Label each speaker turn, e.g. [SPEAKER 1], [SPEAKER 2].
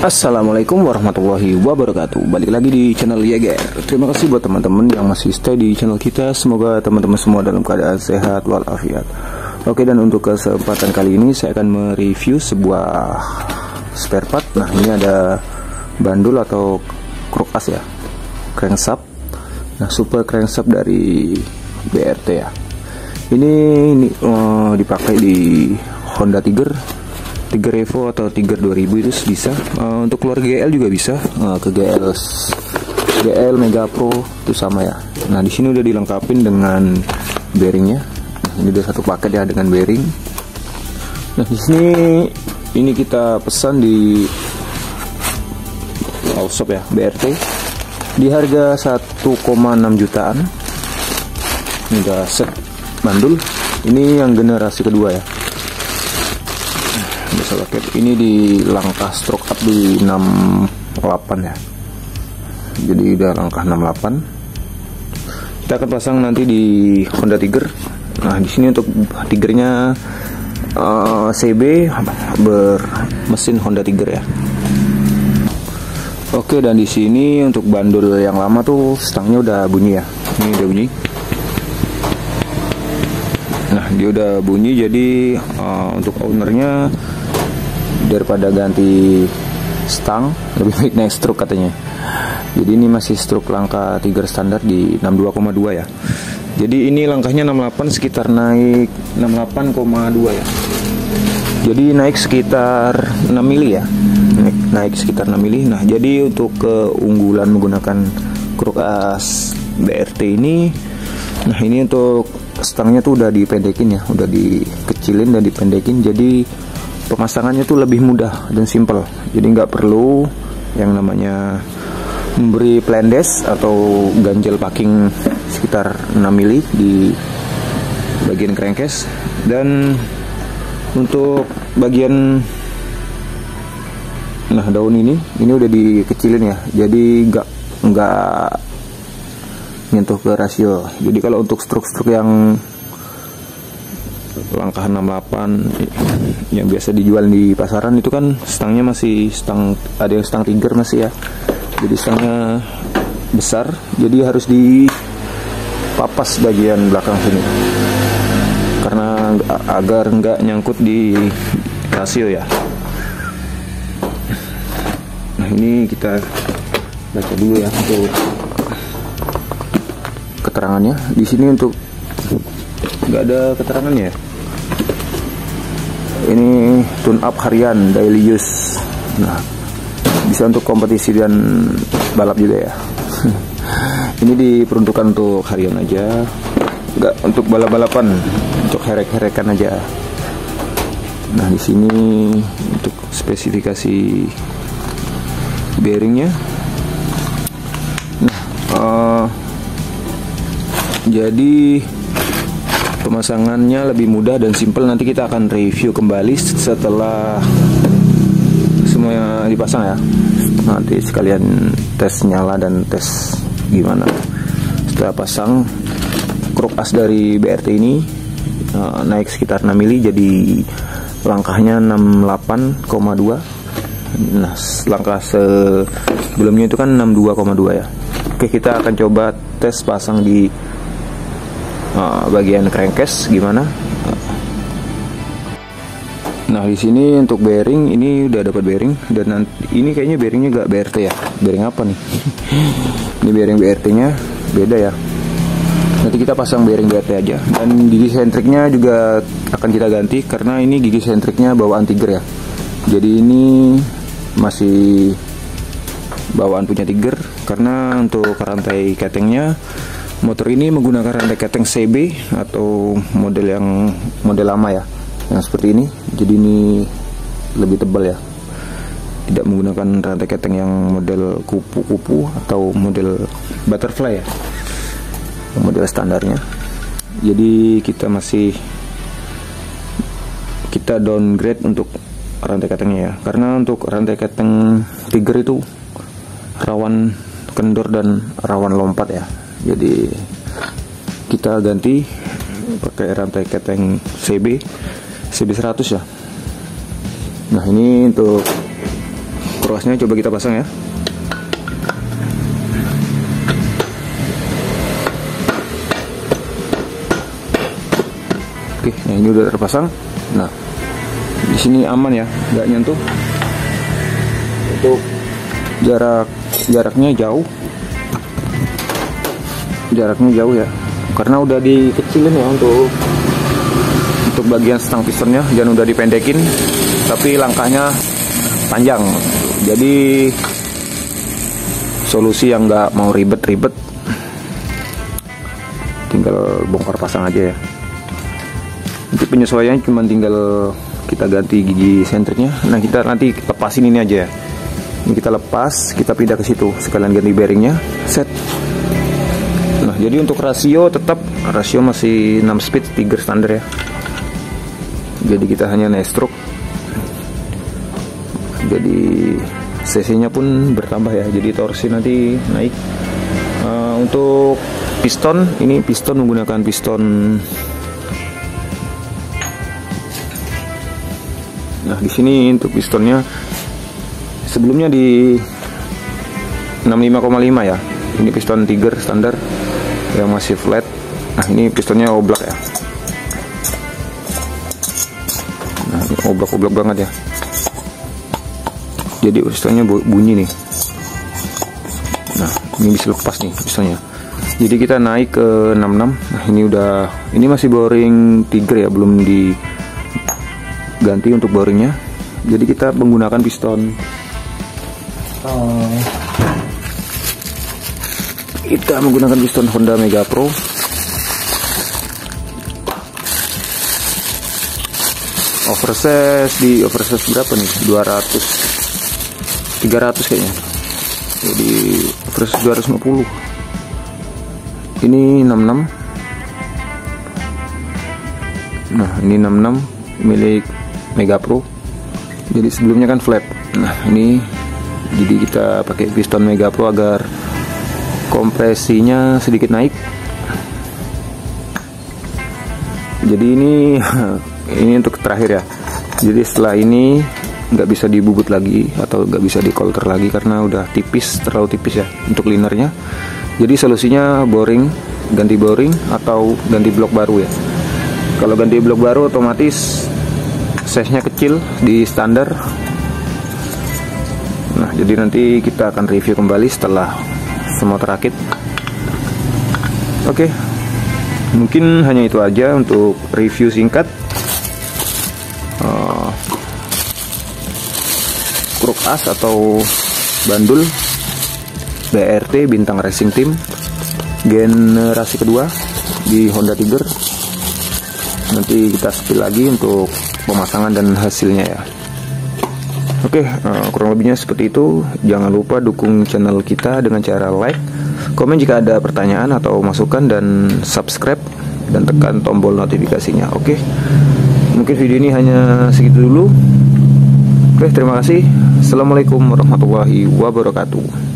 [SPEAKER 1] Assalamualaikum warahmatullahi wabarakatuh. Balik lagi di channel Yeager. Terima kasih buat teman-teman yang masih stay di channel kita. Semoga teman-teman semua dalam keadaan sehat walafiat. Oke, dan untuk kesempatan kali ini saya akan mereview sebuah spare part. Nah, ini ada bandul atau kruk as ya, crankshaft. Nah, super crankshaft dari BRT ya. Ini dipakai di Honda Tiger Evo atau Tiger 2000 itu bisa. Untuk keluar GL juga bisa, ke GL Mega Pro itu sama ya. Nah, di sini udah dilengkapin dengan bearingnya. Nah, ini udah satu paket ya dengan bearing. Nah, di sini ini kita pesan di Allshop ya, BRT, di harga 1,6 jutaan. Ini udah set bandul. Ini yang generasi kedua ya. Paket ini di langkah stroke up di 68 ya. Jadi udah langkah 68. Kita akan pasang nanti di Honda Tiger. Nah, di sini untuk Tigernya CB bermesin Honda Tiger ya. Oke, dan di sini untuk bandul yang lama tuh stangnya udah bunyi ya. Ini udah bunyi. Nah, dia udah bunyi, jadi untuk ownernya daripada ganti stang lebih baik naik stroke katanya. Jadi ini masih stroke langkah Tiger standar di 62,2 ya. Jadi ini langkahnya 68, sekitar naik 68,2 ya. Jadi naik sekitar 6 mili ya. Naik sekitar 6 mili. Nah, jadi untuk keunggulan menggunakan kruk as BRT ini, nah ini untuk stangnya tuh udah dipendekin ya, udah dikecilin dan dipendekin, jadi pemasangannya tuh lebih mudah dan simple. Jadi nggak perlu yang namanya memberi plendes atau ganjel packing sekitar 6 mili di bagian crankcase. Dan untuk bagian daun ini udah dikecilin ya, jadi nggak nyentuh ke rasio. Jadi kalau untuk stroke yang langkah 68 yang biasa dijual di pasaran itu kan stangnya masih ada yang stang Tiger masih ya. Jadi stangnya besar, jadi harus dipapas bagian belakang sini karena agar nggak nyangkut di rasio ya. Nah, ini kita baca dulu ya untuk keterangannya. Di sini untuk nggak ada keterangannya. Ini tune up harian daily use. Nah, bisa untuk kompetisi dan balap juga ya. Ini diperuntukkan untuk harian aja, nggak untuk balap-balapan, untuk herek-herekan aja. Nah, di sini untuk spesifikasi bearingnya. Nah, jadi pemasangannya lebih mudah dan simple. Nanti kita akan review kembali setelah semuanya dipasang ya. Nanti sekalian tes nyala dan tes gimana setelah pasang. Kruk as dari BRT ini naik sekitar 6 mili, jadi langkahnya 68,2. Nah, langkah sebelumnya itu kan 62,2 ya. Oke, kita akan coba tes pasang di bagian crankcase gimana. Nah, di sini untuk bearing ini udah dapat bearing, dan nanti ini kayaknya bearingnya gak BRT ya. Bearing apa nih? Ini bearing BRT-nya beda ya. Nanti kita pasang bearing BRT aja. Dan gigi sentriknya juga akan kita ganti karena ini gigi sentriknya bawaan Tiger ya. Jadi ini masih bawaan punya Tiger, karena untuk rantai ketengnya motor ini menggunakan rantai keteng CB atau model lama ya, yang seperti ini. Jadi ini lebih tebal ya, tidak menggunakan rantai keteng yang model kupu-kupu atau model butterfly ya, model standarnya. Jadi kita downgrade untuk rantai ketengnya ya, karena untuk rantai keteng Tiger itu rawan kendor dan rawan lompat ya. Jadi kita ganti pakai rantai keteng CB 100 ya. Nah, ini untuk ruasnya coba kita pasang ya. Oke, nah ini udah terpasang. Nah, di sini aman ya, nggak nyentuh. Untuk jaraknya jauh ya, karena udah dikecilin ya untuk bagian stang pistonnya, dan udah dipendekin, tapi langkahnya panjang. Jadi solusi yang nggak mau ribet-ribet, tinggal bongkar pasang aja ya. Untuk penyesuaiannya cuma tinggal kita ganti gigi sentriknya. Nah, kita nanti lepasin ini aja ya. Ini kita lepas, kita pindah ke situ, sekalian ganti bearingnya, set. Nah, jadi untuk rasio masih 6 speed Tiger standar ya. Jadi kita hanya naik stroke. Jadi cc-nya pun bertambah ya. Jadi torsi nanti naik. Untuk piston, ini piston menggunakan piston. Nah, di sini untuk pistonnya sebelumnya di 65,5 ya. Ini piston Tiger standar yang masih flat. Nah, ini pistonnya oblak ya. Nah, ini oblak banget ya. Jadi pistonnya bunyi nih. Nah, ini bisa lepas nih pistonnya. Jadi kita naik ke 66. Nah, ini masih boring Tiger ya, belum diganti untuk boringnya. Jadi kita menggunakan piston Honda Mega Pro. Oversize berapa nih? 300 kayaknya. Jadi oversize 250. Ini 66. Nah, ini 66 milik Mega Pro. Jadi sebelumnya kan flat. Nah, ini jadi kita pakai piston Mega Pro agar kompresinya sedikit naik. Jadi ini untuk terakhir ya. Jadi setelah ini nggak bisa dibubut lagi atau nggak bisa dikolter lagi karena udah terlalu tipis ya untuk linernya. Jadi solusinya ganti boring atau ganti blok baru ya. Kalau ganti blok baru otomatis size-nya kecil di standar. Nah, jadi nanti kita akan review kembali setelah semua terakit. Oke, mungkin hanya itu aja untuk review singkat kruk as atau bandul BRT Bintang Racing Team generasi kedua di Honda Tiger. Nanti kita spill lagi untuk pemasangan dan hasilnya ya. Oke, kurang lebihnya seperti itu. Jangan lupa dukung channel kita dengan cara like, komen jika ada pertanyaan atau masukan, dan subscribe dan tekan tombol notifikasinya. Oke, mungkin video ini hanya segitu dulu. Oke, terima kasih. Assalamualaikum warahmatullahi wabarakatuh.